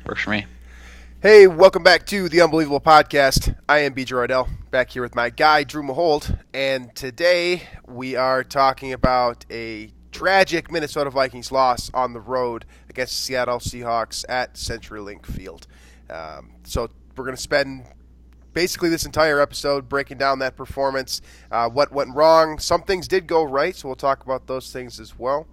Works for me. Hey, welcome back to the Unbelievable Podcast. I am BJ Reidell, back here with my guy, Drew Mahowald, and today we are talking about a tragic Minnesota Vikings loss on the road against the Seattle Seahawks at CenturyLink Field. So we're going to spend basically this entire episode breaking down that performance, what went wrong. Some things did go right, so we'll talk about those things as well.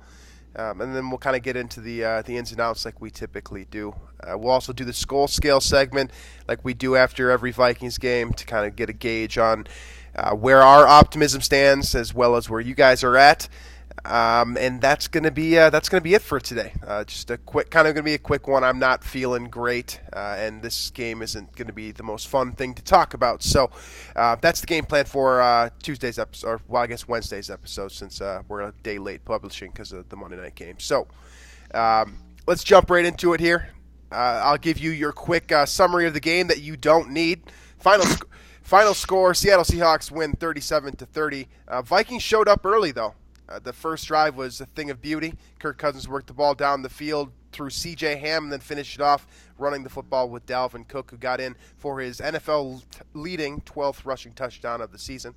And then we'll kind of get into the ins and outs like we typically do. We'll also do the Skol Scale segment like we do after every Vikings game to kind of get a gauge on where our optimism stands as well as where you guys are at. And that's gonna be it for today. Just a quick, kind of gonna be a quick one. I'm not feeling great, and this game isn't gonna be the most fun thing to talk about. So that's the game plan for Tuesday's episode, or well, I guess Wednesday's episode, since we're a day late publishing because of the Monday night game. So let's jump right into it here. I'll give you your quick summary of the game that you don't need. Final score: Seattle Seahawks win 37-30. Vikings showed up early though. The first drive was a thing of beauty. Kirk Cousins worked the ball down the field through C.J. Ham and then finished it off running the football with Dalvin Cook, who got in for his NFL-leading 12th rushing touchdown of the season.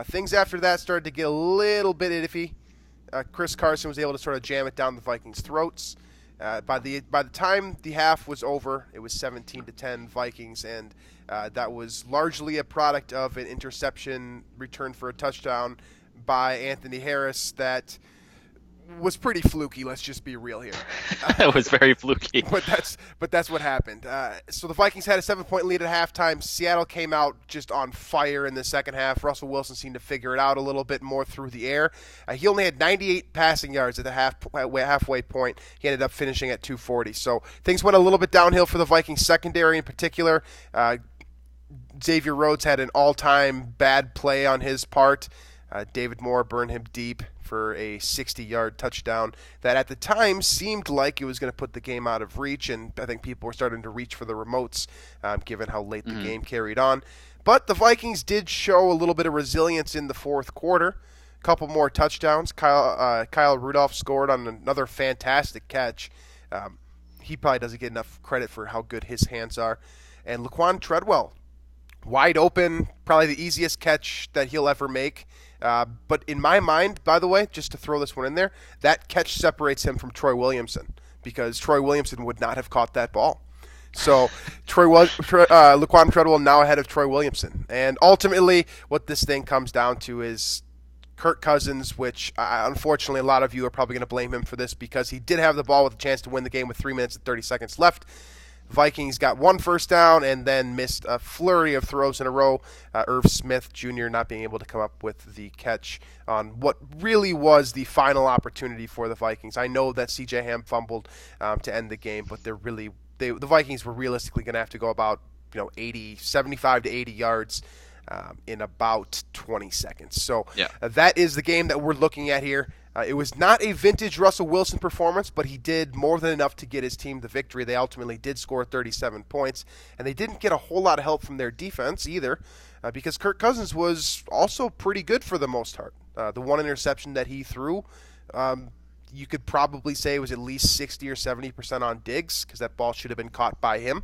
Things after that started to get a little bit iffy. Chris Carson was able to sort of jam it down the Vikings' throats. By the time the half was over, it was 17-10 Vikings, and that was largely a product of an interception return for a touchdown by Anthony Harris that was pretty fluky. Let's just be real here. That was very fluky. But that's what happened. So the Vikings had a 7-point lead at halftime. Seattle came out just on fire in the second half. Russell Wilson seemed to figure it out a little bit more through the air. He only had 98 passing yards at the halfway point. He ended up finishing at 240. So things went a little bit downhill for the Vikings secondary in particular. Xavier Rhodes had an all-time bad play on his part. David Moore burned him deep for a 60-yard touchdown that at the time seemed like it was going to put the game out of reach, and I think people were starting to reach for the remotes given how late the game carried on. But the Vikings did show a little bit of resilience in the fourth quarter. A couple more touchdowns. Kyle Rudolph scored on another fantastic catch. He probably doesn't get enough credit for how good his hands are. And Laquan Treadwell, wide open, probably the easiest catch that he'll ever make. But in my mind, by the way, just to throw this one in there, that catch separates him from Troy Williamson because Troy Williamson would not have caught that ball. So Laquan Treadwell now ahead of Troy Williamson. And ultimately, what this thing comes down to is Kirk Cousins, which unfortunately a lot of you are probably going to blame him for this because he did have the ball with a chance to win the game with 3 minutes and 30 seconds left. Vikings got one first down and then missed a flurry of throws in a row. Irv Smith Jr. not being able to come up with the catch on what really was the final opportunity for the Vikings. I know that C.J. Ham fumbled to end the game, but the Vikings were realistically going to have to go about 75 to 80 yards in about 20 seconds. So that is the game that we're looking at here. It was not a vintage Russell Wilson performance, but he did more than enough to get his team the victory. They ultimately did score 37 points, and they didn't get a whole lot of help from their defense either because Kirk Cousins was also pretty good for the most part. The one interception that he threw, you could probably say was at least 60 or 70% on Diggs because that ball should have been caught by him.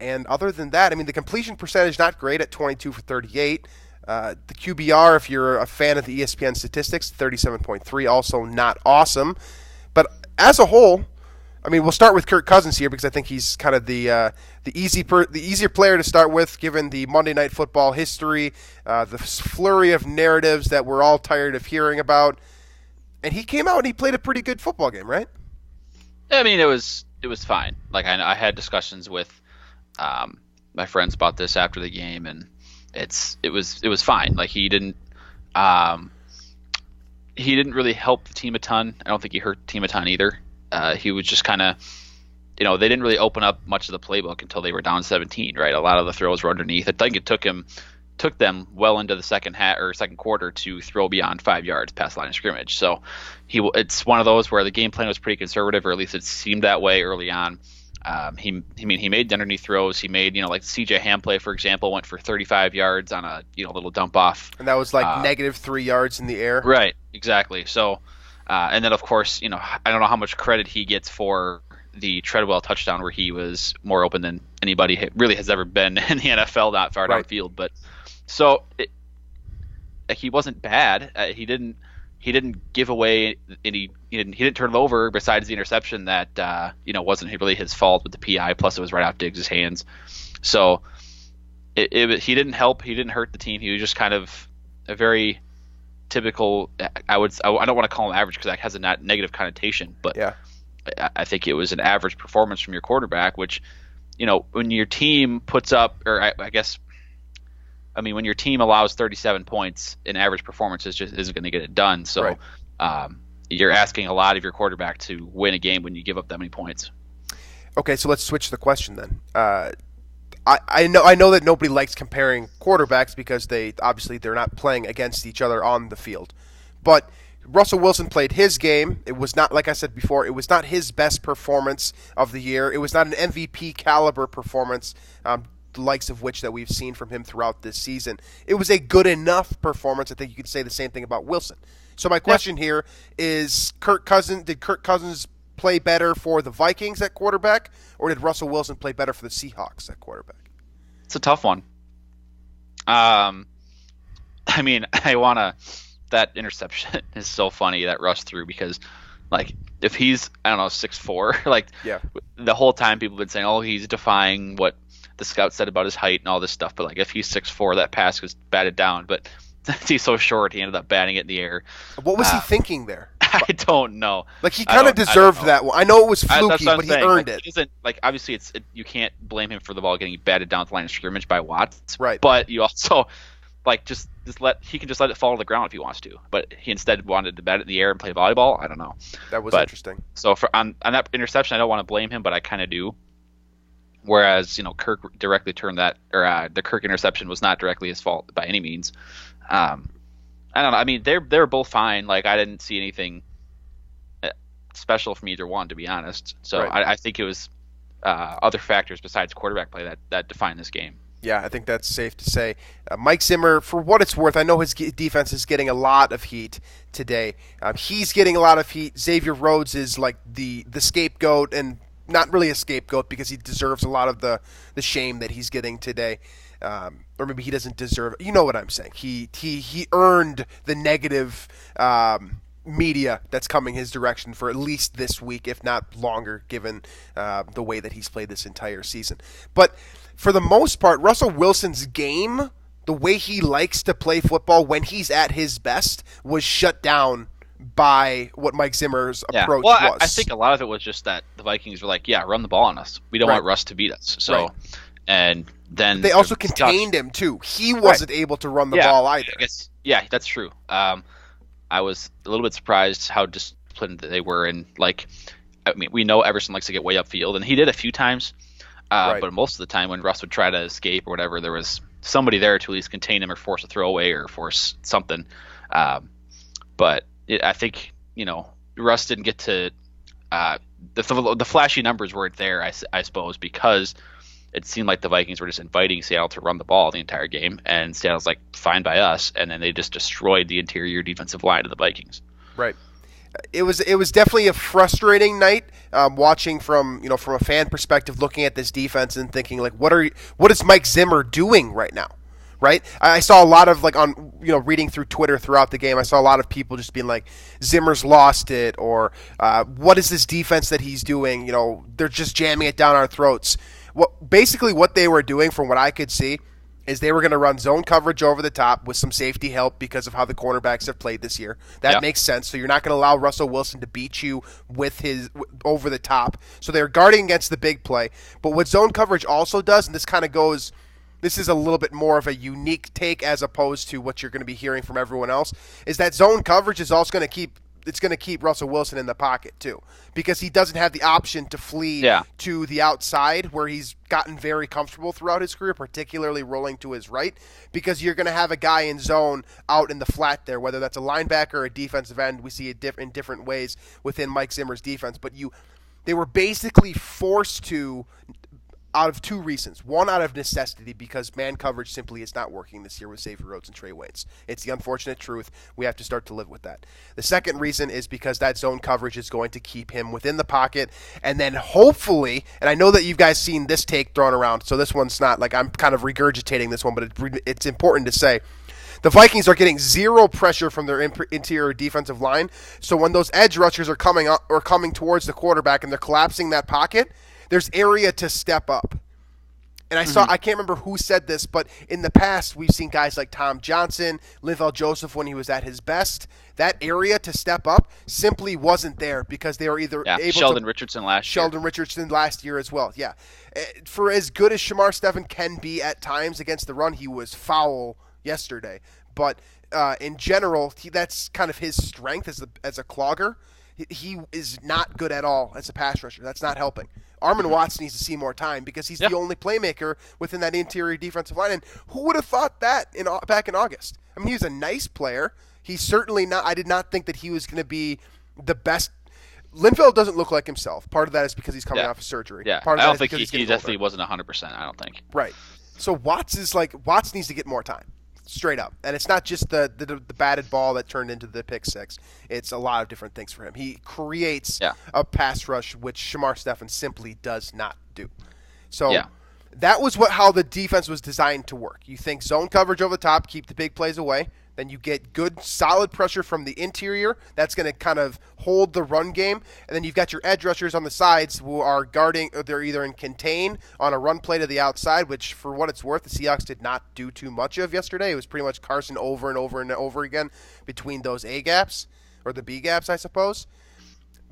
And other than that, I mean, the completion percentage not great at 22 for 38. The QBR, if you're a fan of the ESPN statistics, 37.3, also not awesome. But as a whole, I mean, we'll start with Kirk Cousins here because I think he's kind of the easier player to start with, given the Monday Night Football history, the flurry of narratives that we're all tired of hearing about. And he came out and he played a pretty good football game, right? I mean, it was fine. Like I had discussions with my friends about this after the game, and it was fine. Like he didn't really help the team a ton. I don't think he hurt the team a ton either. He was just kind of, they didn't really open up much of the playbook until they were down 17, right? A lot of the throws were underneath. I think it took them well into the second quarter to throw beyond 5 yards past the line of scrimmage. So it's one of those where the game plan was pretty conservative, or at least it seemed that way early on. He made underneath throws. He made, like the C.J. Ham play, for example, went for 35 yards on a, little dump off. And that was like negative 3 yards in the air. Right, exactly. So, and then of course, I don't know how much credit he gets for the Treadwell touchdown where he was more open than anybody really has ever been in the NFL, not far downfield. But so he wasn't bad. He didn't give away any. He didn't turn it over. Besides the interception that wasn't really his fault with the PI. Plus it was right off Diggs' hands. So he didn't help. He didn't hurt the team. He was just kind of a very typical. I don't want to call him average because that has a negative connotation. But yeah. I think it was an average performance from your quarterback, which, when your team puts up, or when your team allows 37 points in average performance, just isn't going to get it done. So you're asking a lot of your quarterback to win a game when you give up that many points. Okay, so let's switch the question then. I know that nobody likes comparing quarterbacks because they're not playing against each other on the field, but Russell Wilson played his game. It was not, like I said before, it was not his best performance of the year. It was not an MVP caliber performance, the likes of which that we've seen from him throughout this season. It was a good enough performance. I think you could say the same thing about Wilson. So my question here is, did Kirk Cousins play better for the Vikings at quarterback, or did Russell Wilson play better for the Seahawks at quarterback? It's a tough one. I want to... That interception is so funny that Russ threw because, if he's 6'4", the whole time people have been saying, oh, he's defying what the scouts said about his height and all this stuff. But if he's 6'4", that pass was batted down. But he's so short, he ended up batting it in the air. What was he thinking there? I don't know. He kind of deserved that one. I know it was fluky, but he earned it. Obviously, you can't blame him for the ball getting batted down at the line of scrimmage by Watts. Right. But you also. He can just let it fall to the ground if he wants to, but he instead wanted to bat it in the air and play volleyball. I don't know. That was interesting. So on that interception, I don't want to blame him, but I kind of do. Whereas Kirk directly turned that, or the Kirk interception was not directly his fault by any means. I don't know. I mean, they're both fine. I didn't see anything special from either one, to be honest. So I think it was other factors besides quarterback play that defined this game. Yeah, I think that's safe to say. Mike Zimmer, for what it's worth, I know his defense is getting a lot of heat today. He's getting a lot of heat. Xavier Rhodes is the scapegoat, and not really a scapegoat because he deserves a lot of the shame that he's getting today. Or maybe he doesn't deserve it. You know what I'm saying. He earned the negative media that's coming his direction for at least this week, if not longer, given the way that he's played this entire season. But for the most part, Russell Wilson's game, the way he likes to play football when he's at his best, was shut down by what Mike Zimmer's approach was. I think a lot of it was just that the Vikings were run the ball on us. We don't want Russ to beat us. So, and then they also contained him too. He wasn't able to run the ball either. That's true. I was a little bit surprised how disciplined they were, and we know Everson likes to get way upfield, and he did a few times. But most of the time when Russ would try to escape or whatever, there was somebody there to at least contain him or force a throwaway or force something. But I think, Russ didn't get to the flashy numbers weren't there, I suppose, because it seemed like the Vikings were just inviting Seattle to run the ball the entire game, and Seattle's fine by us, and then they just destroyed the interior defensive line of the Vikings. Right. It was definitely a frustrating night watching from a fan perspective, looking at this defense and thinking what is Mike Zimmer doing right now, right? I saw a lot of reading through Twitter throughout the game, I saw a lot of people just being Zimmer's lost it, or what is this defense that he's doing? They're just jamming it down our throats. Basically what they were doing, from what I could see, is they were going to run zone coverage over the top with some safety help because of how the cornerbacks have played this year. That makes sense. So you're not going to allow Russell Wilson to beat you with his over the top. So they're guarding against the big play. But what zone coverage also does, and this is a little bit more of a unique take as opposed to what you're going to be hearing from everyone else, is that zone coverage is also going to keep Russell Wilson in the pocket too, because he doesn't have the option to flee to the outside where he's gotten very comfortable throughout his career, particularly rolling to his right, because you're going to have a guy in zone out in the flat there, whether that's a linebacker or a defensive end. We see it in different ways within Mike Zimmer's defense, but they were basically forced to out of two reasons. One, out of necessity, because man coverage simply is not working this year with Xavier Rhodes and Trey Waynes. It's the unfortunate truth. We have to start to live with that. The second reason is because that zone coverage is going to keep him within the pocket, and then hopefully, and I know that you guys seen this take thrown around, so this one's not like I'm kind of regurgitating this one, but it's important to say. The Vikings are getting zero pressure from their interior defensive line, so when those edge rushers are coming up or coming towards the quarterback and they're collapsing that pocket, there's area to step up. And I can't remember who said this, but in the past we've seen guys like Tom Johnson, Linval Joseph when he was at his best. That area to step up simply wasn't there because they were either able Sheldon to... Richardson last year. Sheldon Richardson last year as well, yeah. For as good as Shamar Stephen can be at times against the run, he was foul yesterday. But in general, that's kind of his strength as a clogger. He is not good at all as a pass rusher. That's not helping. Armon Watts needs to see more time because he's the only playmaker within that interior defensive line. And who would have thought that back in August? I mean, he was a nice player. He's certainly not – I did not think that he was going to be the best – Linval doesn't look like himself. Part of that is because he's coming off of surgery. Yeah, Part of I don't think he definitely wasn't 100%, I don't think. Right. So Watts needs to get more time. Straight up. And it's not just the batted ball that turned into the pick six. It's a lot of different things for him. He creates a pass rush, which Shamar Stephen simply does not do. So that was how the defense was designed to work. You think zone coverage over the top, keep the big plays away. Then you get good, solid pressure from the interior. That's going to kind of hold the run game. And then you've got your edge rushers on the sides who are guarding. They're either in contain on a run play to the outside, which for what it's worth, the Seahawks did not do too much of yesterday. It was pretty much Carson over and over and over again between those A gaps, or the B gaps, I suppose.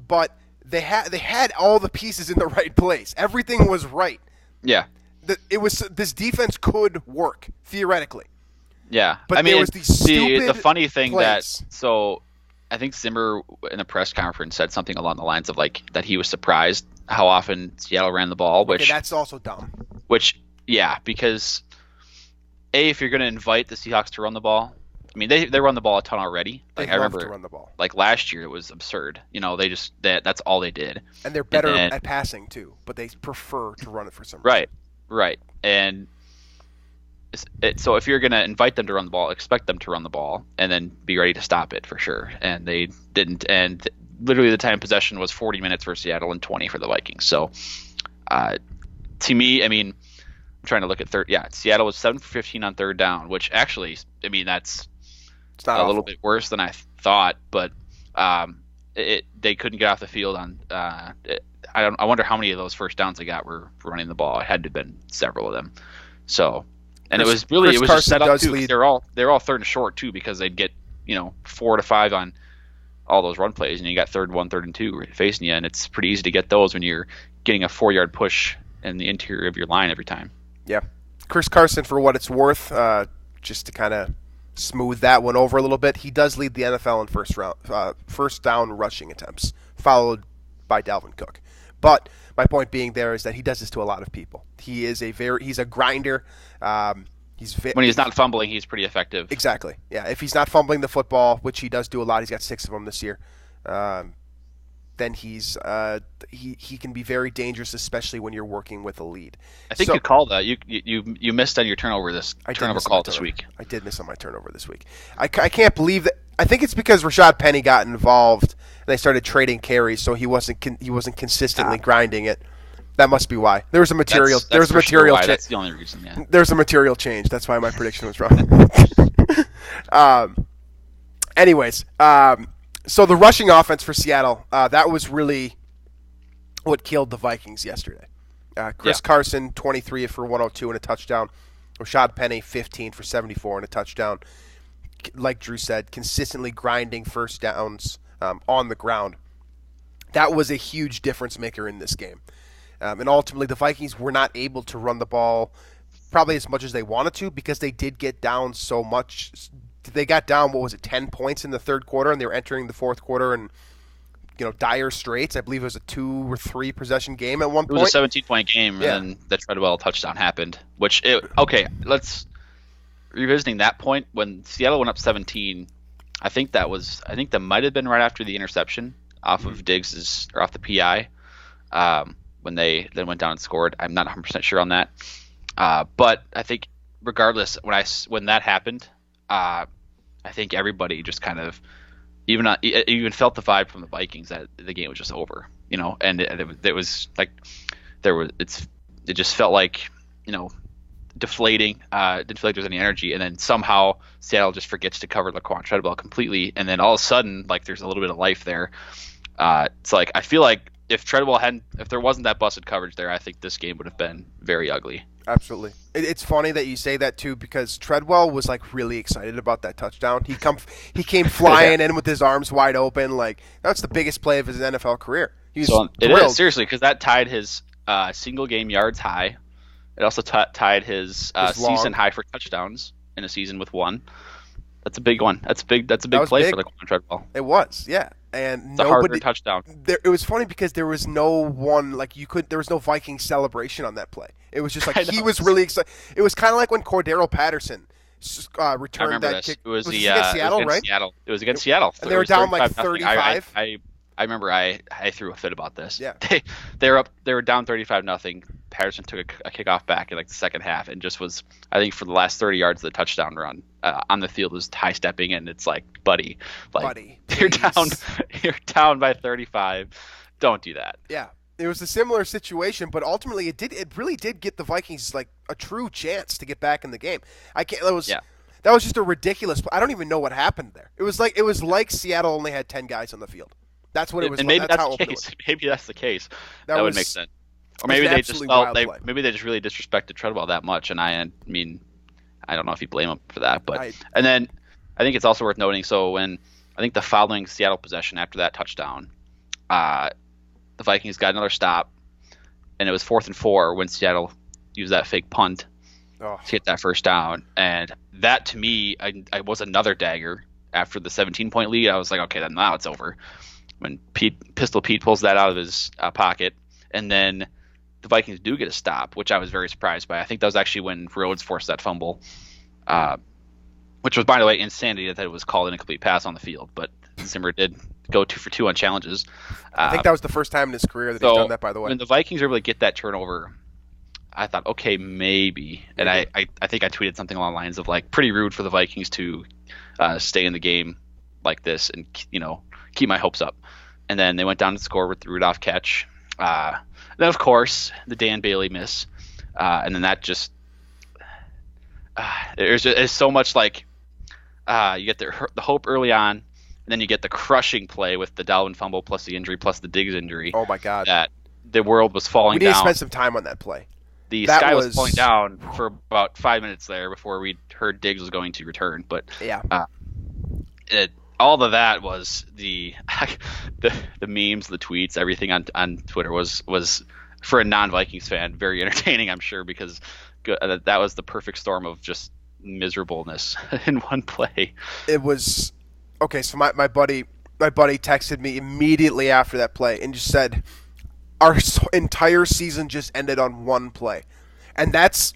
But they had all the pieces in the right place. Everything was right. Yeah. This defense could work, theoretically. Yeah, but there was these stupid the funny thing plays. I think Zimmer in a press conference said something along the lines of like that he was surprised how often Seattle ran the ball, which that's also dumb. Because if you're going to invite the Seahawks to run the ball, I mean they run the ball a ton already. Like I remember to run the ball. Like last year it was absurd. You know, that's all they did. And they're better at passing too, but they prefer to run it for some reason. Right. And so if you're going to invite them to run the ball, expect them to run the ball and then be ready to stop it for sure. And they didn't. And literally the time of possession was 40 minutes for Seattle and 20 for the Vikings. So to me, I mean, I'm trying to look at third. Yeah, Seattle was 7 for 15 on third down, which actually, I mean, it's not a little bit worse than I thought. But they couldn't get off the field on. I wonder how many of those first downs they got were running the ball. It had to have been several of them. So. And it was just set up too. They're all 3rd and short too because they'd get 4 to 5 on all those run plays, and you got 3rd 1, 3rd and 2 facing you, and it's pretty easy to get those when you're getting a 4-yard push in the interior of your line every time. Yeah, Chris Carson, for what it's worth, just to kind of smooth that one over a little bit, he does lead the NFL in first down rushing attempts, followed by Dalvin Cook, but. My point being there is that he does this to a lot of people. He's a grinder. When he's not fumbling, he's pretty effective. Exactly. Yeah. If he's not fumbling the football, which he does do a lot, he's got 6 of them this year. Then he can be very dangerous, especially when you're working with a lead. I think you called that. You missed on your turnover call this week. I did miss on my turnover this week. I can't believe that. I think it's because Rashad Penny got involved and they started trading carries, so he wasn't consistently grinding it. That must be why. There was a material. That's the only reason. Yeah. There's a material change. That's why my prediction was wrong. Anyways, so the rushing offense for Seattle, that was really what killed the Vikings yesterday. Chris Carson, 23 for 102 and a touchdown. Rashad Penny, 15 for 74 and a touchdown. Like Drew said, consistently grinding first downs on the ground. That was a huge difference maker in this game. And ultimately, the Vikings were not able to run the ball probably as much as they wanted to because they did get down so much. They got down, 10 points in the third quarter, and they were entering the fourth quarter in dire straits. I believe it was a 2 or 3 possession game at one point. It was a 17-point game, and then the Treadwell touchdown happened. Let's revisiting that point when Seattle went up 17. I think that might have been right after the interception off of Diggs' or off the PI. when they then went down and scored. I'm not 100% sure on that. But I think regardless, when that happened, I think everybody just kind of even felt the vibe from the Vikings that the game was just over, and it was like it just felt like, deflating. Didn't feel like there was any energy, and then somehow Seattle just forgets to cover Laquan Treadwell completely, and then all of a sudden, like, there's a little bit of life there. It's like I feel like if there wasn't that busted coverage there, I think this game would have been very ugly. Absolutely. It's funny that you say that too, because Treadwell was like really excited about that touchdown. He came flying in with his arms wide open. Like, that's the biggest play of his NFL career. It is, seriously, because that tied his single game yards high. It also tied his season high for touchdowns in a season with one. That's a big one. That's a big play for Laquan Treadwell. It was, yeah. And it's a hard touchdown. It was funny because there was no one there was no Viking celebration on that play. It was just like he was really excited. It was kind of like when Cordero Patterson returned that kick. It was against Seattle, right? It was against Seattle. And they were down like 35. I remember I threw a fit about this. Yeah. They were down 35-0. Patterson took a kickoff back in like the second half and just was, I think, for the last 30 yards of the touchdown run on the field, was high stepping, and it's like, buddy, you're down by 35. Don't do that. Yeah. It was a similar situation, but ultimately it really did get the Vikings like a true chance to get back in the game. That was just a ridiculous. I don't even know what happened there. It was like Seattle only had 10 guys on the field. That's what it was. And maybe that's the case. Maybe that's the case. That would make sense. Or maybe they just really disrespected Treadwell that much, and I mean, I don't know if you blame him for that, but and then I think it's also worth noting. So when I think the following Seattle possession after that touchdown, the Vikings got another stop, and it was 4th and 4 when Seattle used that fake punt to hit that first down, and that to me, I was another dagger after the 17-point lead. I was like, okay, then now it's over. When Pistol Pete pulls that out of his pocket, and then the Vikings do get a stop, which I was very surprised by. I think that was actually when Rhodes forced that fumble, which was, by the way, insanity that it was called an incomplete pass on the field. But Zimmer did go 2 for 2 on challenges. I think that was the first time in his career that he's done that, by the way. When the Vikings were able to get that turnover, I thought, okay, maybe. And I think I tweeted something along the lines of, like, pretty rude for the Vikings to stay in the game like this and, keep my hopes up. And then they went down to score with the Rudolph catch. Then, of course, the Dan Bailey miss. And then that just there's so much, like, you get the hope early on, and then you get the crushing play with the Dalvin fumble plus the injury plus the Diggs injury. Oh, my God. That the world was falling down. We need to spend some time on that play. The sky was falling down for about 5 minutes there before we heard Diggs was going to return. But yeah, all of that was the memes, the tweets, everything on Twitter was for a non-Vikings fan very entertaining, I'm sure, because that was the perfect storm of just miserableness in one play. It was okay. So my buddy texted me immediately after that play and just said, our entire season just ended on one play, and that's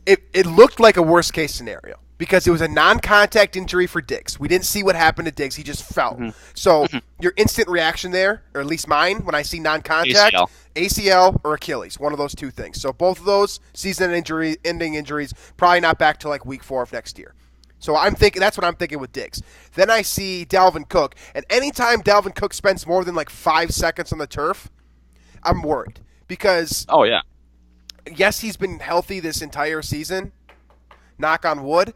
it. It looked like a worst case scenario, because it was a non-contact injury for Diggs. We didn't see what happened to Diggs. He just fell. Mm-hmm. So your instant reaction there, or at least mine, when I see non-contact, ACL or Achilles, one of those two things. So both of those season-ending injuries, probably not back to like week 4 of next year. So that's what I'm thinking with Diggs. Then I see Dalvin Cook, and anytime Dalvin Cook spends more than like 5 seconds on the turf, I'm worried. Because yes, he's been healthy this entire season, knock on wood,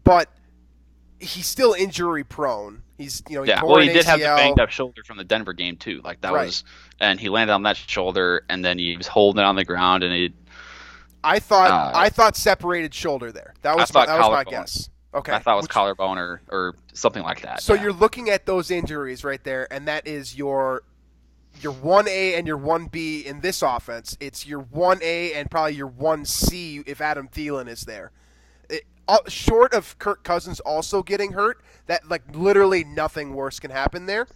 but he's still injury prone. He's he did have the banged up shoulder from the Denver game too. Like that was, and he landed on that shoulder, and then he was holding it on the ground, and I thought separated shoulder there. That was my guess. Okay, I thought it was collarbone or something like that. So you're looking at those injuries right there, and that is your 1A and your 1B in this offense. It's your 1A and probably your 1C if Adam Thielen is there. Short of Kirk Cousins also getting hurt, that like literally nothing worse can happen there.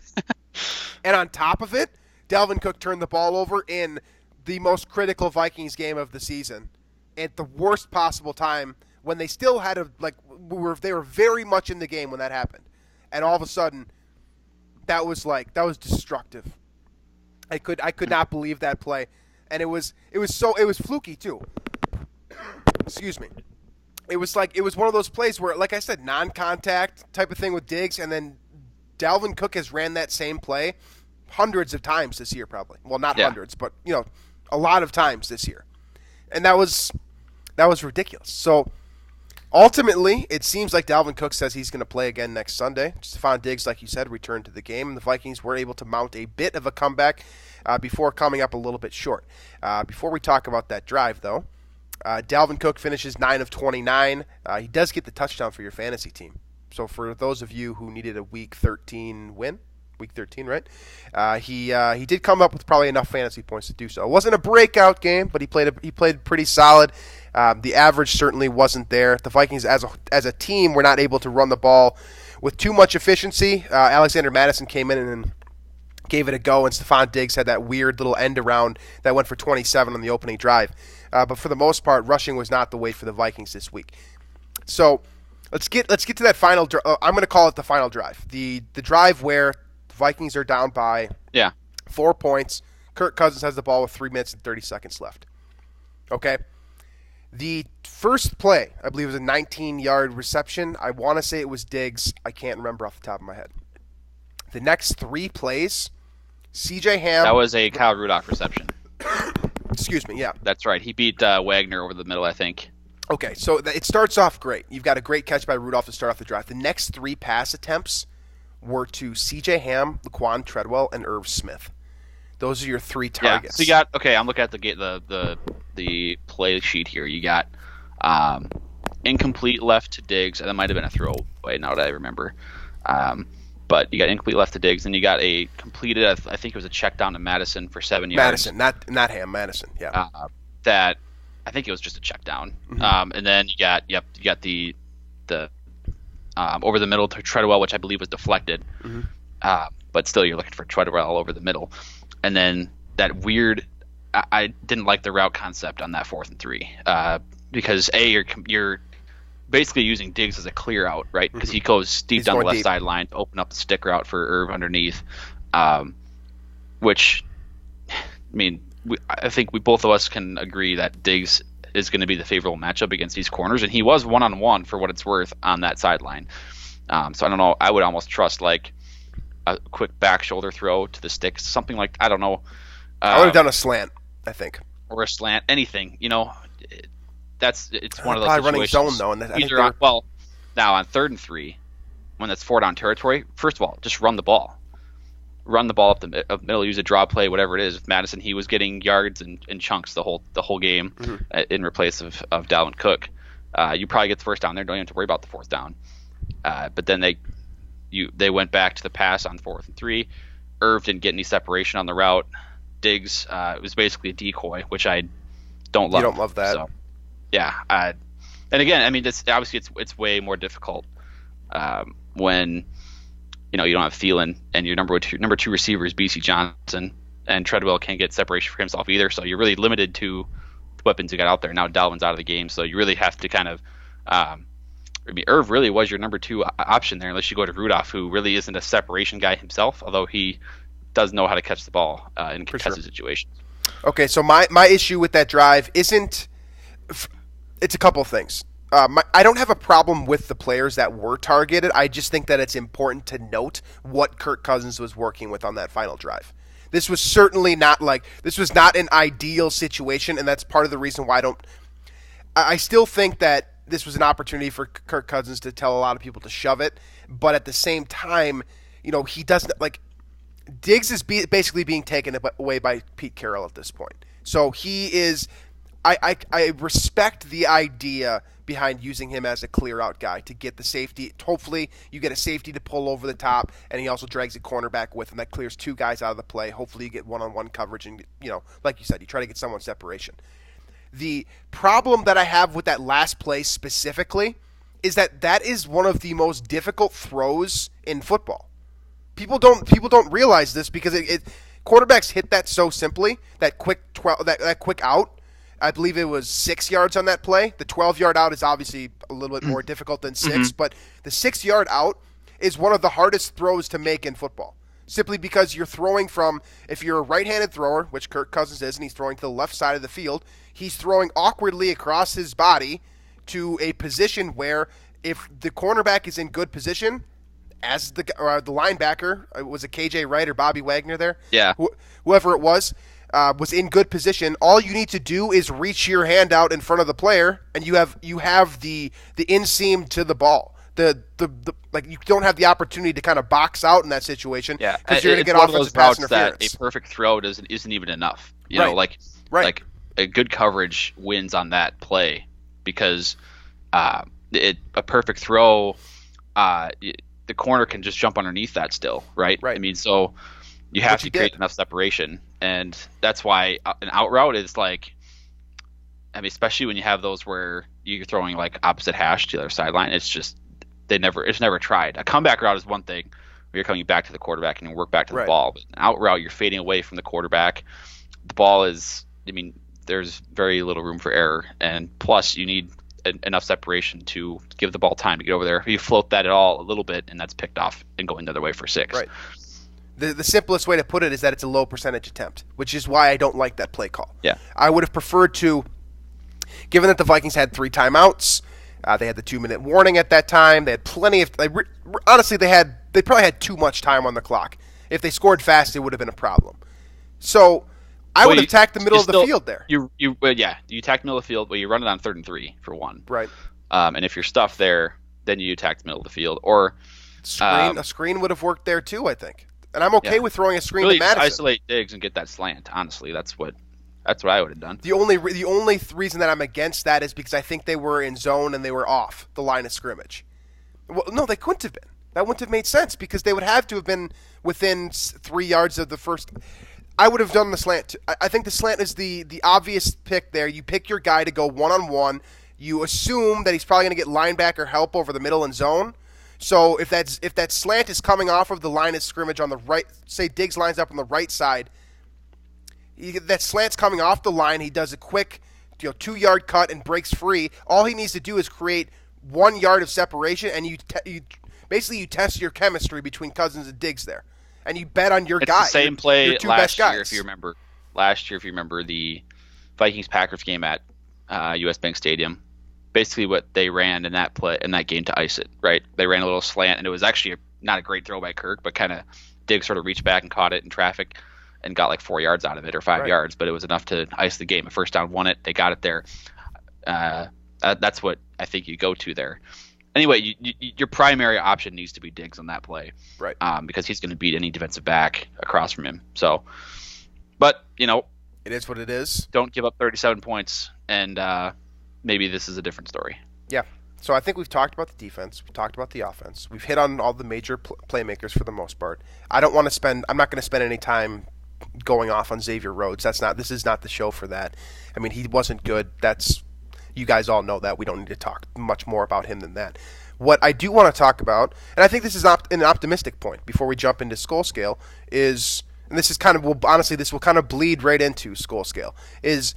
And on top of it, Dalvin Cook turned the ball over in the most critical Vikings game of the season at the worst possible time, when they still had they were very much in the game when that happened. And all of a sudden, that was destructive. I could not believe that play. and it was fluky too. Excuse me. It was one of those plays where, like I said, non-contact type of thing with Diggs, and then Dalvin Cook has ran that same play hundreds of times this year, probably. Well, not hundreds, but a lot of times this year, and that was ridiculous. So ultimately, it seems like Dalvin Cook says he's going to play again next Sunday. Stephon Diggs, like you said, returned to the game, and the Vikings were able to mount a bit of a comeback before coming up a little bit short. Before we talk about that drive, though, Dalvin Cook finishes 9 of 29. He does get the touchdown for your fantasy team. So for those of you who needed a Week 13 win, Week 13, right? He did come up with probably enough fantasy points to do so. It wasn't a breakout game, but he played pretty solid. The average certainly wasn't there. The Vikings, as a team, were not able to run the ball with too much efficiency. Alexander Mattison came in and gave it a go, and Stephon Diggs had that weird little end around that went for 27 on the opening drive. But for the most part, rushing was not the way for the Vikings this week. So let's get to that final. I'm going to call it the final drive. The drive where the Vikings are down by 4 points. Kirk Cousins has the ball with 3 minutes and 30 seconds left. Okay. The first play, I believe, was a 19-yard reception. I want to say it was Diggs. I can't remember off the top of my head. The next 3 plays, C.J. Ham. That was a Kyle Rudolph reception. Excuse me, yeah. That's right. He beat Wagner over the middle, I think. Okay, so it starts off great. You've got a great catch by Rudolph to start off the drive. The next 3 pass attempts were to C.J. Ham, Laquan Treadwell, and Irv Smith. Those are your 3 targets. Yeah, so you got, okay, I'm looking at the play sheet here. You got incomplete left to Diggs, and that might have been a throwaway now that I remember. But you got incomplete left to Diggs, and you got a completed, I think it was a check down to Madison for 7 yards. Madison, not Ham, Madison, yeah. That, I think it was just a check down. Mm-hmm. And then you got the over the middle to Treadwell, which I believe was deflected. Mm-hmm. But still, you're looking for Treadwell all over the middle. And then that weird, I didn't like the route concept on that 4th and 3, because you're basically using Diggs as a clear out, right? Because he goes deep down the left sideline to open up the stick route for Irv underneath, which, I mean, I think both of us can agree that Diggs is going to be the favorable matchup against these corners, and he was one-on-one for what it's worth on that sideline. So I don't know. I would almost trust like a quick back shoulder throw to the stick, something like, I don't know. I would have done a slant, I think, or a slant, anything. It's one of those probably situations. running zone though, and now on 3rd and 3, when that's 4 down territory, first of all, just run the ball. Run the ball up the middle, use a draw play, whatever it is. With Madison, he was getting yards and chunks the whole game in replace of Dalvin Cook. You probably get the first down there, don't even have to worry about the 4th down. But then they went back to the pass on 4th and 3. Irv didn't get any separation on the route. Diggs was basically a decoy, which I don't love. You don't love that. So, yeah. And again, I mean, obviously it's way more difficult when you don't have Thielen and your number two receiver is B.C. Johnson, and Treadwell can't get separation for himself either. So you're really limited to the weapons you got out there. Now Dalvin's out of the game, so you really have to kind of. Irv really was your number 2 option there, unless you go to Rudolph, who really isn't a separation guy himself, although he does know how to catch the ball in contested situations. Okay, so my issue with that drive isn't. It's a couple of things. I don't have a problem with the players that were targeted. I just think that it's important to note what Kirk Cousins was working with on that final drive. This was certainly not this was not an ideal situation, and that's part of the reason why I still think that this was an opportunity for Kirk Cousins to tell a lot of people to shove it, but at the same time, he doesn't Diggs is basically being taken away by Pete Carroll at this point. So he is. I respect the idea behind using him as a clear-out guy to get the safety. Hopefully, you get a safety to pull over the top, and he also drags a cornerback with him. That clears 2 guys out of the play. Hopefully, you get one-on-one coverage, and like you said, you try to get someone separation. The problem that I have with that last play specifically is that is one of the most difficult throws in football. People don't realize this because quarterbacks hit that so simply. That quick out. I believe it was 6 yards on that play. The 12-yard out is obviously a little bit more difficult than 6, but the 6-yard out is one of the hardest throws to make in football. simply because you're throwing from, if you're a right-handed thrower, which Kirk Cousins is, and he's throwing to the left side of the field, he's throwing awkwardly across his body to a position where if the cornerback is in good position, as the linebacker, was it KJ Wright or Bobby Wagner there? Yeah. Whoever it was in good position, all you need to do is reach your hand out in front of the player, and you have the inseam to the ball. Like you don't have the opportunity to kind of box out in that situation because you're going to get offensive pass interference. That a perfect throw isn't even enough. You know, like a good coverage wins on that play because a perfect throw, the corner can just jump underneath that still, right? I mean, so you have to create enough separation, and that's why an out route is like, I mean, especially when you have those where you're throwing like opposite hash to the other sideline, it's never tried. A comeback route is one thing where you're coming back to the quarterback and you work back to the ball, but an out route, you're fading away from the quarterback. The ball is, I mean, there's very little room for error, and plus you need enough separation to give the ball time to get over there. If you float that at all a little bit, and that's picked off and going the other way for 6. Right. The simplest way to put it is that it's a low percentage attempt, which is why I don't like that play call. Yeah. I would have preferred to, given that the Vikings had 3 timeouts, they had the 2-minute warning at that time. They had plenty of. Honestly, they probably had too much time on the clock. If they scored fast, it would have been a problem. So I would have attacked the middle of the field there. You attack the middle of the field, but you run it on 3rd and 3 for one. Right. And if you're stuffed there, then you attack the middle of the field. Or a screen would have worked there too, I think. And I'm okay with throwing a screen to Madison. Just isolate Diggs and get that slant. Honestly, that's what I would have done. The only reason that I'm against that is because I think they were in zone and they were off the line of scrimmage. Well, no, they couldn't have been. That wouldn't have made sense because they would have to have been within 3 yards of the first. I would have done the slant. I think the slant is the obvious pick there. You pick your guy to go one-on-one. You assume that he's probably going to get linebacker help over the middle and zone. So if that slant is coming off of the line of scrimmage on the right, say Diggs lines up on the right side, that slant's coming off the line. He does a quick 2-yard cut and breaks free. All he needs to do is create 1 yard of separation, and you test your chemistry between Cousins and Diggs there. And you bet on your guy. It's the same play your two last best year, guys. if you remember. Last year, if you remember the Vikings-Packers game at U.S. Bank Stadium, basically what they ran in that game to ice it, right? They ran a little slant, and it was actually not a great throw by Kirk, but kind of Diggs sort of reached back and caught it in traffic and got like 4 yards out of it or 5 yards, but it was enough to ice the game. A first down won it. They got it there. That's what I think you go to there. Anyway, your primary option needs to be Diggs on that play, right? Because he's going to beat any defensive back across from him. So, but it is what it is. Don't give up 37 points, and maybe this is a different story. Yeah. So I think we've talked about the defense. We've talked about the offense. We've hit on all the major playmakers for the most part. I'm not going to spend any time going off on Xavier Rhodes. This is not the show for that. I mean, he wasn't good. You guys all know that. We don't need to talk much more about him than that. What I do want to talk about, and I think this is an optimistic point before we jump into Skol Scale, is, and this is this will kind of bleed right into Skol Scale, is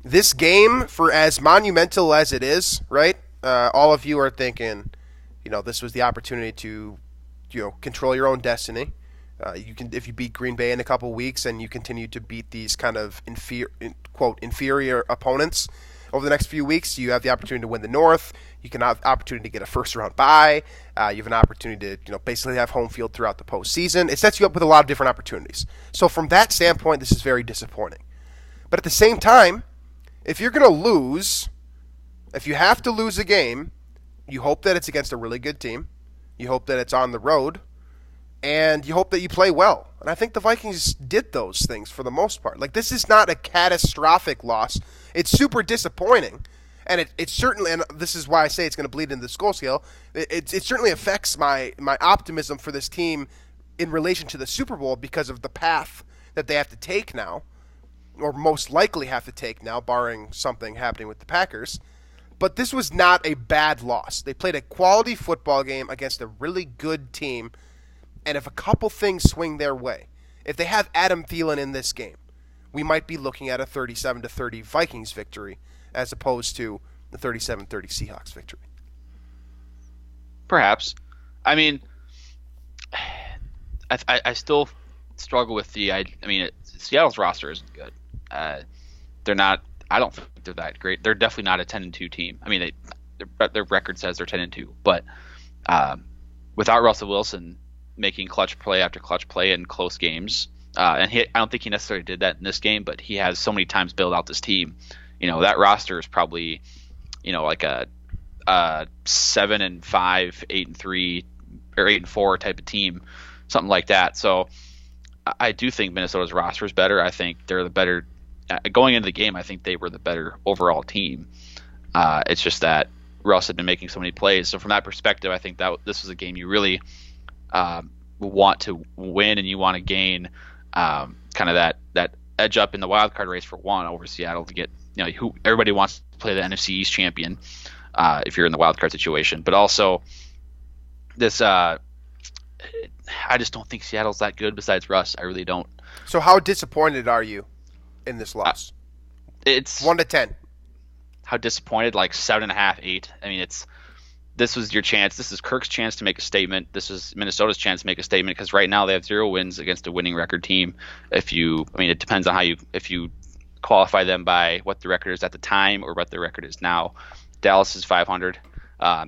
this game, for as monumental as it is, right? All of you are thinking, this was the opportunity to, control your own destiny. You can, if you beat Green Bay in a couple weeks and you continue to beat these kind of inferior opponents over the next few weeks, you have the opportunity to win the North. You can have the opportunity to get a first-round bye. You have an opportunity to, basically have home field throughout the postseason. It sets you up with a lot of different opportunities. So from that standpoint, this is very disappointing. But at the same time, if you're going to lose, if you have to lose a game, you hope that it's against a really good team. You hope that it's on the road. And you hope that you play well. And I think the Vikings did those things for the most part. Like, this is not a catastrophic loss. It's super disappointing. And it certainly, and this is why I say it's going to bleed into the Skol Scale, it certainly affects my optimism for this team in relation to the Super Bowl because of the path that they have to take now, or most likely have to take now, barring something happening with the Packers. But this was not a bad loss. They played a quality football game against a really good team. And if a couple things swing their way, if they have Adam Thielen in this game, we might be looking at a 37-30 Vikings victory as opposed to the 37-30 Seahawks victory. Perhaps. I mean, I still struggle with Seattle's roster isn't good. They're not. I don't think they're that great. They're definitely not a 10-2 team. I mean, their record says they're 10-2, but without Russell Wilson making clutch play after clutch play in close games, I don't think he necessarily did that in this game, but he has so many times built out this team. That roster is probably, like a 7-5, 8-3, or 8-4 type of team, something like that. So I do think Minnesota's roster is better. I think they're the better going into the game. I think they were the better overall team. It's just that Russ had been making so many plays. So from that perspective, I think that this was a game you really want to win, and you want to gain kind of that edge up in the wild card race for one over Seattle to get who everybody wants to play the NFC East champion if you're in the wild card situation. But also this I just don't think Seattle's that good besides Russ. I really don't. So how disappointed are you in this loss? It's 1 to 10. How disappointed? Like 7.5, 8. I mean, this was your chance. This is Kirk's chance to make a statement. This is Minnesota's chance to make a statement, because right now they have 0 wins against a winning record team. It depends on if you qualify them by what the record is at the time or what the record is now. Dallas is 500.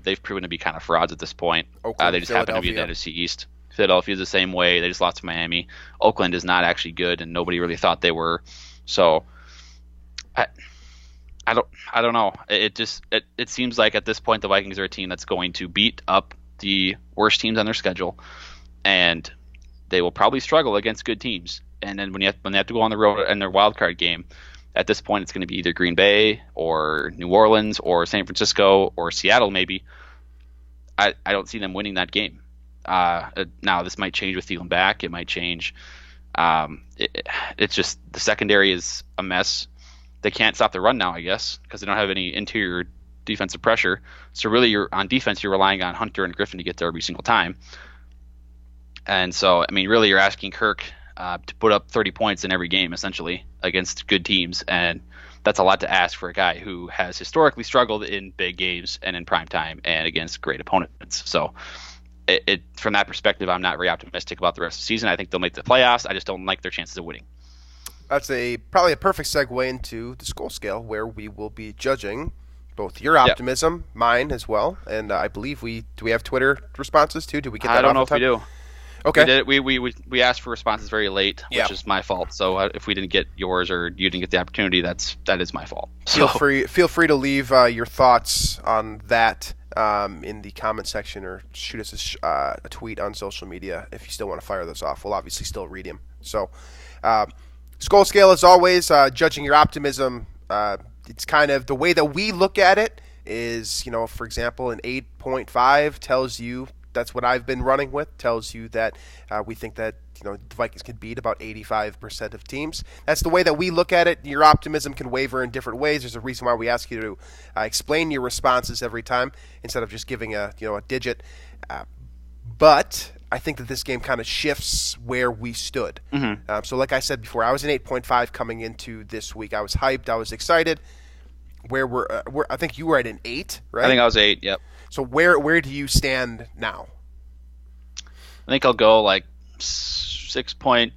They've proven to be kind of frauds at this point. They just happen to be in the NFC East. Philadelphia is the same way. They just lost to Miami. Oakland is not actually good, and nobody really thought they were. So I don't know. It seems like at this point the Vikings are a team that's going to beat up the worst teams on their schedule, and they will probably struggle against good teams. And then when they have to go on the road in their wild card game, at this point it's going to be either Green Bay or New Orleans or San Francisco or Seattle maybe. I don't see them winning that game. Now this might change with Thielen back. It might change. It's just the secondary is a mess. They can't stop the run now, I guess, because they don't have any interior defensive pressure. So really, you're on defense, you're relying on Hunter and Griffin to get there every single time. And so, I mean, really, you're asking Kirk to put up 30 points in every game, essentially, against good teams. And that's a lot to ask for a guy who has historically struggled in big games and in prime time and against great opponents. So from that perspective, I'm not very optimistic about the rest of the season. I think they'll make the playoffs. I just don't like their chances of winning. That's probably a perfect segue into the Skol Scale, where we will be judging both your optimism, mine as well, and I believe do we have Twitter responses too? Did we get that? I don't know if we do. Okay. We asked for responses very late, which is my fault. So if we didn't get yours or you didn't get the opportunity, that is my fault. So. Feel free to leave your thoughts on that in the comment section, or shoot us a tweet on social media if you still want to fire those off. We'll obviously still read them. So. Skol Scale, as always, judging your optimism. It's kind of the way that we look at it is, for example, an 8.5 tells you, that's what I've been running with, tells you that we think that the Vikings can beat about 85% of teams. That's the way that we look at it. Your optimism can waver in different ways. There's a reason why we ask you to explain your responses every time instead of just giving a digit. But I think that this game kind of shifts where we stood. Mm-hmm. So like I said before, I was an 8.5 coming into this week. I was hyped. I was excited. I think you were at an 8, right? I think I was 8, yep. So where do you stand now? I think I'll go like 6.7.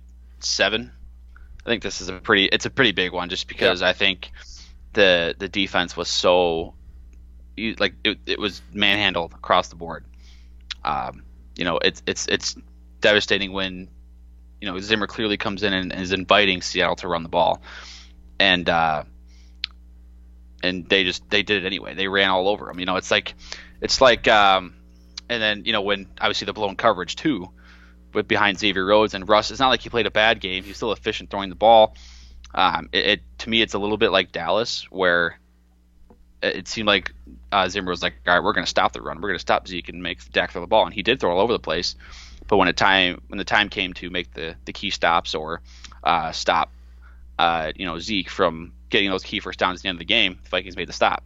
I think this is a pretty big one, just because I think the defense was so it was manhandled across the board. It's devastating when Zimmer clearly comes in and is inviting Seattle to run the ball, and they did it anyway. They ran all over them. And then when obviously the blown coverage too, with behind Xavier Rhodes and Russ. It's not like he played a bad game. He's still efficient throwing the ball. To me, it's a little bit like Dallas, where it seemed like Zimmer was like, all right, we're going to stop the run. We're going to stop Zeke and make Dak throw the ball. And he did throw all over the place. But when the time came to make the key stops or stop Zeke from getting those key first downs at the end of the game, the Vikings made the stop.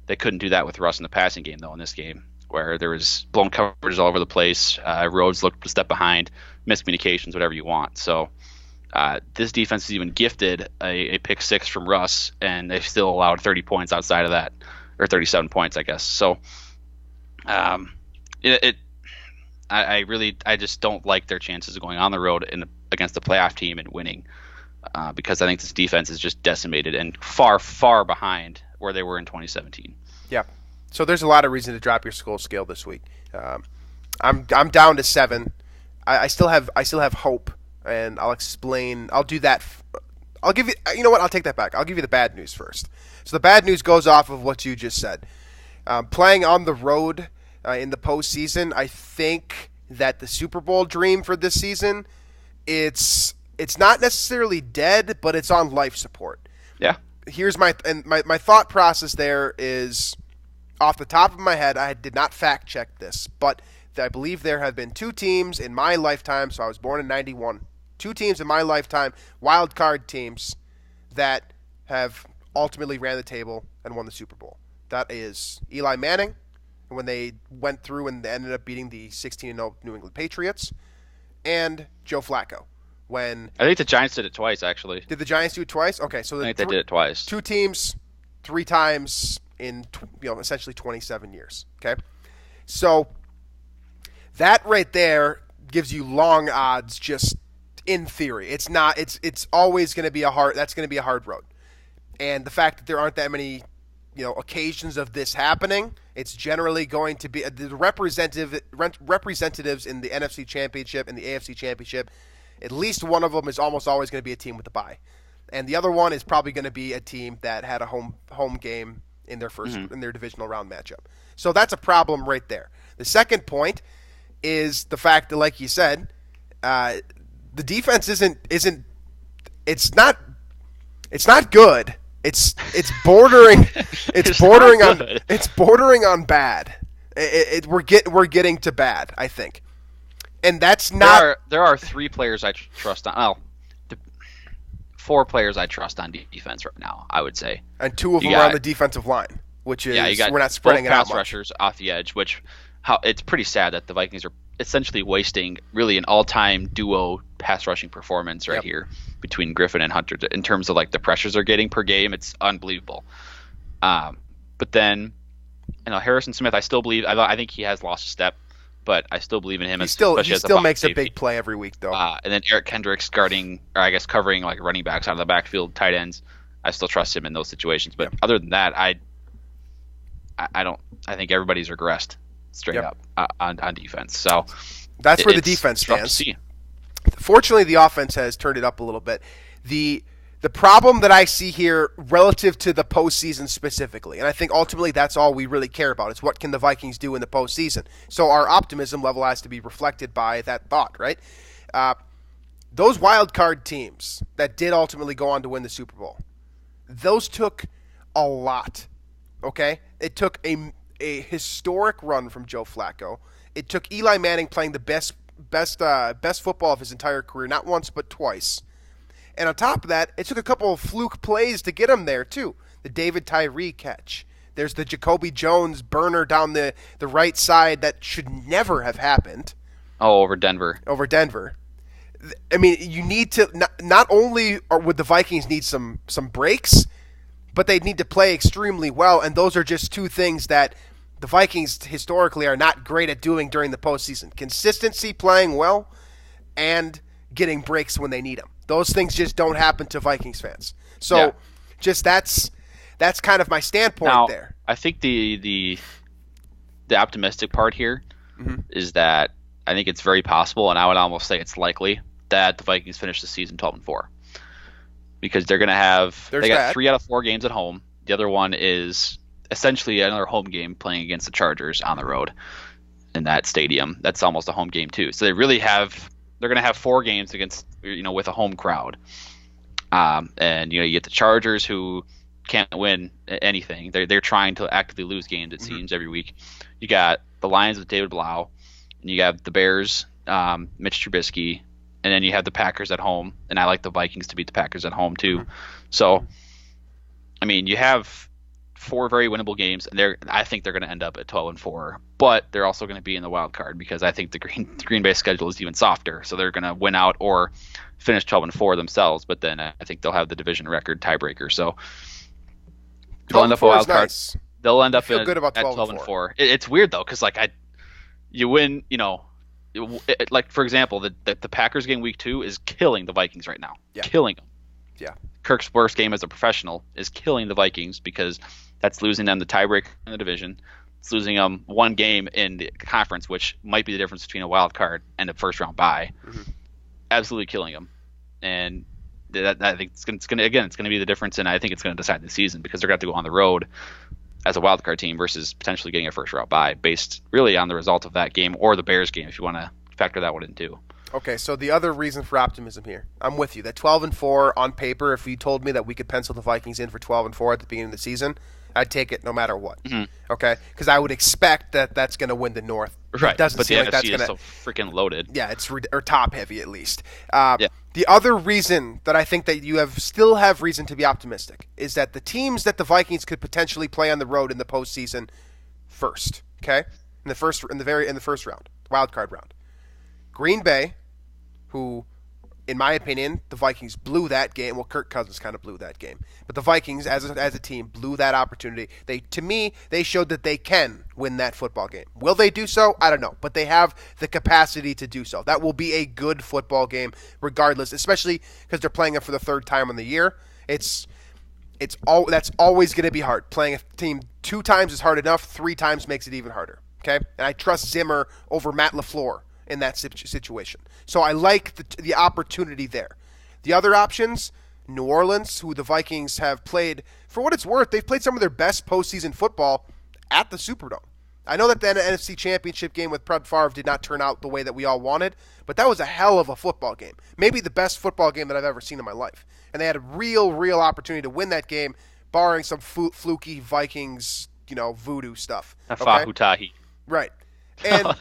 They couldn't do that with Russ in the passing game, though, in this game, where there was blown coverages all over the place. Rhodes looked a step behind, miscommunications, whatever you want. So this defense is even gifted a pick six from Russ, and they still allowed 30 points outside of that, or 37 points, I guess. So I I just don't like their chances of going on the road against the playoff team and winning, because I think this defense is just decimated and far, far behind where they were in 2017. Yeah. So there's a lot of reason to drop your Skol Scale this week. I'm down to 7. I still have hope, and I'll explain. I'll do that. I'll give you. You know what? I'll take that back. I'll give you the bad news first. So the bad news goes off of what you just said. Playing on the road in the postseason, I think that the Super Bowl dream for this season, it's not necessarily dead, but it's on life support. Yeah. Here's my thought process. There is, off the top of my head, I did not fact check this, but I believe there have been 2 teams in my lifetime. So I was born in '91. 2 teams in my lifetime, wild card teams, that have ultimately ran the table and won the Super Bowl. That is Eli Manning, when they went through and ended up beating the 16-0 New England Patriots, and Joe Flacco. When I think the Giants did it twice, actually. Did the Giants do it twice? Okay, so I think they did it twice. 2 teams, 3 times in essentially 27 years. Okay, so that right there gives you long odds. Just in theory, it's not. It's always going to be a hard. That's going to be a hard road, and the fact that there aren't that many occasions of this happening, it's generally going to be the representatives in the NFC Championship and the AFC Championship. At least one of them is almost always going to be a team with a bye, and the other one is probably going to be a team that had a home game in their first in their divisional round matchup. So that's a problem right there. The second point is the fact that, like you said, the defense isn't it's not good. It's bordering bordering on bad. We're getting to bad, I think. And that's not. There are 3 players I trust on. Well, 4 players I trust on defense right now, I would say. And 2 of them are on the defensive line, which is we're not spreading it out much. Pass rushers off the edge, it's pretty sad that the Vikings are essentially wasting really an all-time duo pass rushing performance right here between Griffin and Hunter in terms of like the pressures they're getting per game. It's unbelievable. But then, Harrison Smith, I still believe. I think he has lost a step. But I still believe in him. He still makes a big play every week, though. And then Eric Kendricks covering like running backs out of the backfield, tight ends. I still trust him in those situations. But other than that, I don't. I think everybody's regressed straight up on defense. So that's where the defense stands. Fortunately, the offense has turned it up a little bit. The problem that I see here relative to the postseason specifically, and I think ultimately that's all we really care about, is what can the Vikings do in the postseason. So our optimism level has to be reflected by that thought, right? Those wild card teams that did ultimately go on to win the Super Bowl, those took a lot, okay? It took a historic run from Joe Flacco. It took Eli Manning playing the best football of his entire career, not once but twice. And on top of that, it took a couple of fluke plays to get him there, too. The David Tyree catch. There's the Jacoby Jones burner down the right side that should never have happened. Oh, over Denver. I mean, you need to not only would the Vikings need some breaks, but they need to play extremely well, and those are just 2 things that the Vikings historically are not great at doing during the postseason. Consistency, playing well, and getting breaks when they need them. Those things just don't happen to Vikings fans. So, just that's kind of my standpoint there. I think the optimistic part here is that I think it's very possible, and I would almost say it's likely, that the Vikings finish the season 12-4, because they're going to have they got 3 out of 4 games at home. The other one is essentially another home game playing against the Chargers on the road in that stadium. That's almost a home game too. So they really have. They're going to have 4 games against, with a home crowd. And, you get the Chargers, who can't win anything. They're trying to actively lose games, it seems, every week. You got the Lions with David Blau, and you have the Bears, Mitch Trubisky, and then you have the Packers at home. And I like the Vikings to beat the Packers at home, too. So, I mean, you have 4 very winnable games, and I think they're going to end up at 12-4. But they're also going to be in the wild card, because I think the Green Bay schedule is even softer. So they're going to win out or finish 12-4 themselves. But then I think they'll have the division record tiebreaker. So they'll end up a wild card. Nice. They'll end up at 12-4. It's weird though, because you win, Like for example, the Packers game week 2 is killing the Vikings right now, Yeah. killing them. Yeah. Kirk's worst game as a professional is killing the Vikings because that's losing them the tiebreaker in the division. It's losing them one game in the conference, which might be the difference between a wild card and a first round bye. Mm-hmm. Absolutely killing them, and I think it's going to be the difference, and I think it's going to decide the season because they're going to have to go on the road as a wild card team versus potentially getting a first round bye based really on the result of that game or the Bears game if you want to factor that one in too. Okay, so the other reason for optimism here, I'm with you. That 12-4 on paper, if you told me that we could pencil the Vikings in for 12-4 at the beginning of the season, I'd take it no matter what. Mm-hmm. Okay, because I would expect that that's going to win the North. Right, it doesn't but seem the like NFC that's is going to. so freaking loaded. Yeah, it's or top heavy at least. Yeah. The other reason that I think that you still have reason to be optimistic is that the teams that the Vikings could potentially play on the road in the postseason first, okay, in the first round, wild card round, Green Bay, who, in my opinion, the Vikings blew that game. Well, Kirk Cousins kind of blew that game, but the Vikings, as a team, blew that opportunity. To me, they showed that they can win that football game. Will they do so? I don't know, but they have the capacity to do so. That will be a good football game, regardless, especially because they're playing it for the third time in the year. That's always going to be hard. Playing a team 2 times is hard enough. 3 times makes it even harder. Okay, and I trust Zimmer over Matt LaFleur in that situation. So I like the opportunity there. The other options, New Orleans, who the Vikings have played, for what it's worth, they've played some of their best postseason football at the Superdome. I know that the NFC Championship game with Brett Favre did not turn out the way that we all wanted, but that was a hell of a football game. Maybe the best football game that I've ever seen in my life. And they had a real opportunity to win that game, barring some fluky Vikings, voodoo stuff. Fahutahi. Right. And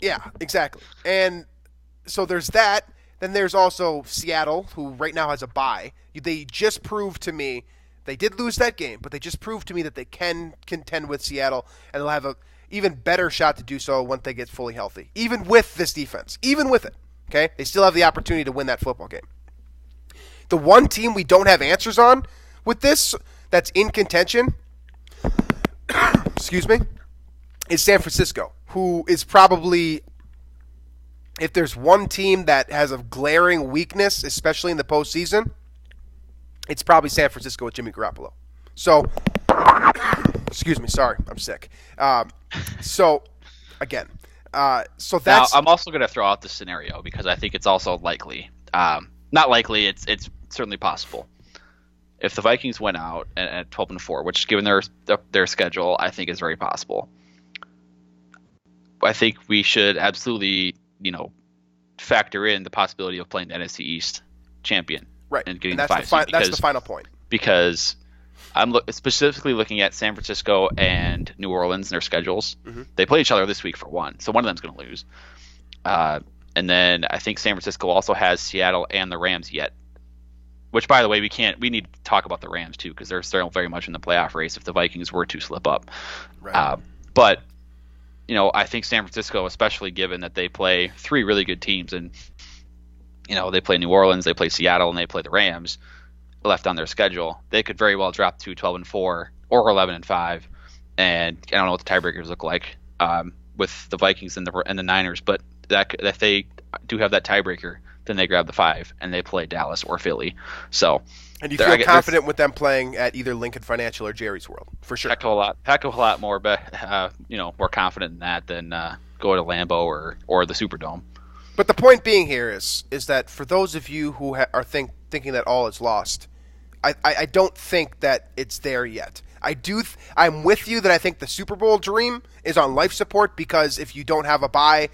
yeah, exactly. And so there's that. Then there's also Seattle, who right now has a bye. They just proved to me, they did lose that game, but they just proved to me that they can contend with Seattle, and they'll have a even better shot to do so once they get fully healthy. Even with this defense. Even with it. Okay? They still have the opportunity to win that football game. The one team we don't have answers on with this that's in contention, excuse me, is San Francisco, who is probably, if there's one team that has a glaring weakness, especially in the postseason, it's probably San Francisco with Jimmy Garoppolo. So, excuse me, sorry, I'm sick. So that's... Now, I'm also going to throw out the scenario because I think it's also likely. Not likely, it's certainly possible. If the Vikings went out at 12-4, which given their schedule, I think is very possible. I think we should absolutely, factor in the possibility of playing the NFC East champion, right? And getting and the 5 seed. That's the final point. Because I'm specifically looking at San Francisco and New Orleans and their schedules. Mm-hmm. They play each other this week for one, so one of them's going to lose. And then I think San Francisco also has Seattle and the Rams yet. Which, by the way, we need to talk about the Rams too because they're still very much in the playoff race if the Vikings were to slip up. Right. But I think San Francisco, especially given that they play 3 really good teams, and they play New Orleans, they play Seattle, and they play the Rams left on their schedule, they could very well drop to 12-4 or 11-5, and I don't know what the tiebreakers look like with the Vikings and the Niners, but that if they do have that tiebreaker, then they grab the 5 and they play Dallas or Philly. So. And you feel confident with them playing at either Lincoln Financial or Jerry's World, for sure. Heck of a lot more, more confident in that than go to Lambeau or the Superdome. But the point being here is that for those of you who are thinking that all is lost, I don't think that it's there yet. I'm with you that I think the Super Bowl dream is on life support because if you don't have a bye,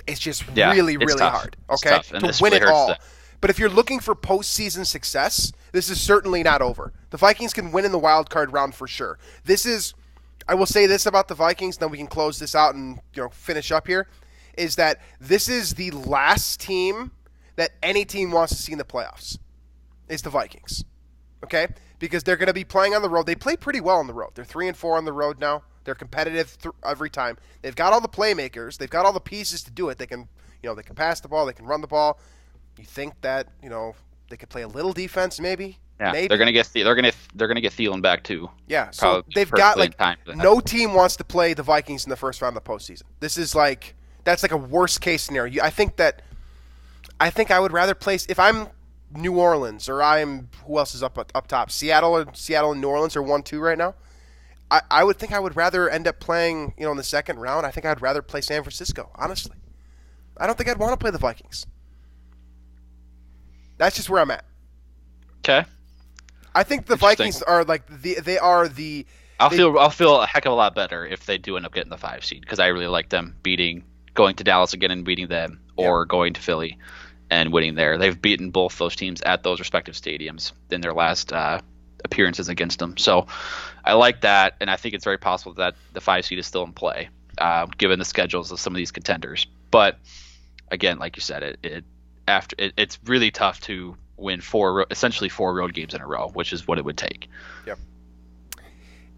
it's just really tough. Hard. Okay, to win it all. But if you're looking for postseason success, this is certainly not over. The Vikings can win in the wild card round for sure. I will say this about the Vikings, then we can close this out and finish up here, is that this is the last team that any team wants to see in the playoffs, is the Vikings. Okay? Because they're going to be playing on the road. They play pretty well on the road. They're 3-4 on the road now. They're competitive every time. They've got all the playmakers. They've got all the pieces to do it. They can, they can pass the ball. They can run the ball. You think that they could play a little defense, maybe? Yeah, maybe. they're gonna get Thielen back too. Yeah, so they've got no team wants to play the Vikings in the first round of the postseason. This is like That's like a worst case scenario. I think I would rather place if I'm New Orleans or I'm who else is up top? Seattle and New Orleans are 1-2 right now. I would think I would rather end up playing in the second round. I think I'd rather play San Francisco. Honestly, I don't think I'd want to play the Vikings. That's just where I'm at. Okay. I think the Vikings are I'll feel a heck of a lot better if they do end up getting the 5 seed because I really like them going to Dallas again and beating them, or going to Philly and winning there. They've beaten both those teams at those respective stadiums in their last appearances against them. So I like that, and I think it's very possible that the 5 seed is still in play, given the schedules of some of these contenders. But again, like you said, it's really tough to win essentially 4 road games in a row, which is what it would take. Yep.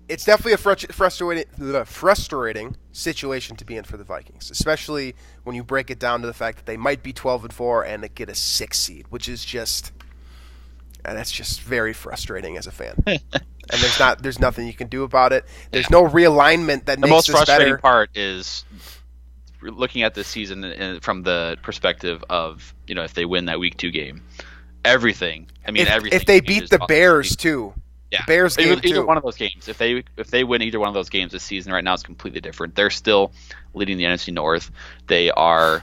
It's definitely a frustrating situation to be in for the Vikings, especially when you break it down to the fact that they might be 12-4 and they get a 6 seed, which is that's just very frustrating as a fan. And there's nothing you can do about it. There's no realignment that makes this better. The most frustrating part is looking at this season from the perspective of if they win that week 2 game, everything. Everything. If they beat the Bears too. Yeah, Bears game either too. one of those games. If they win either one of those games this season, right now it's completely different. They're still leading the NFC North. They are,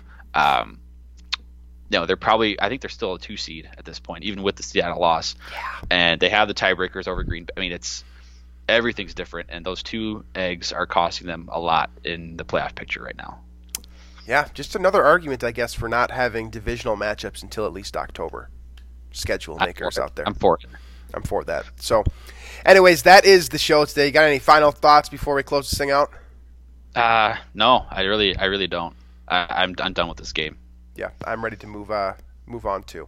they're probably. I think they're still a 2 seed at this point, even with the Seattle loss. Yeah. And they have the tiebreakers over Green Bay. Everything's different, and those 2 eggs are costing them a lot in the playoff picture right now. Yeah, just another argument, I guess, for not having divisional matchups until at least October. Schedule makers out there. I'm for it. I'm for that. So, anyways, that is the show today. You got any final thoughts before we close this thing out? No, I really don't. I'm done with this game. Yeah, I'm ready to move on too.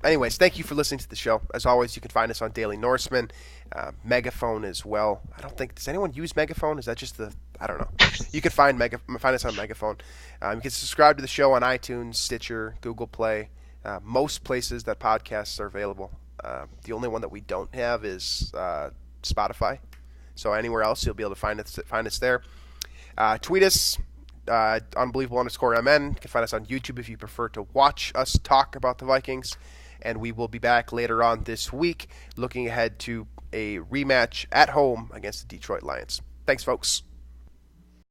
Anyways, thank you for listening to the show. As always, you can find us on Daily Norseman, Megaphone as well. I don't think, does anyone use Megaphone? Is that just I don't know. You can find us on Megaphone. You can subscribe to the show on iTunes, Stitcher, Google Play, most places that podcasts are available. The only one that we don't have is Spotify. So anywhere else, you'll be able to find us there. Tweet us, unbelievable_MN. You can find us on YouTube if you prefer to watch us talk about the Vikings. And we will be back later on this week looking ahead to a rematch at home against the Detroit Lions. Thanks, folks.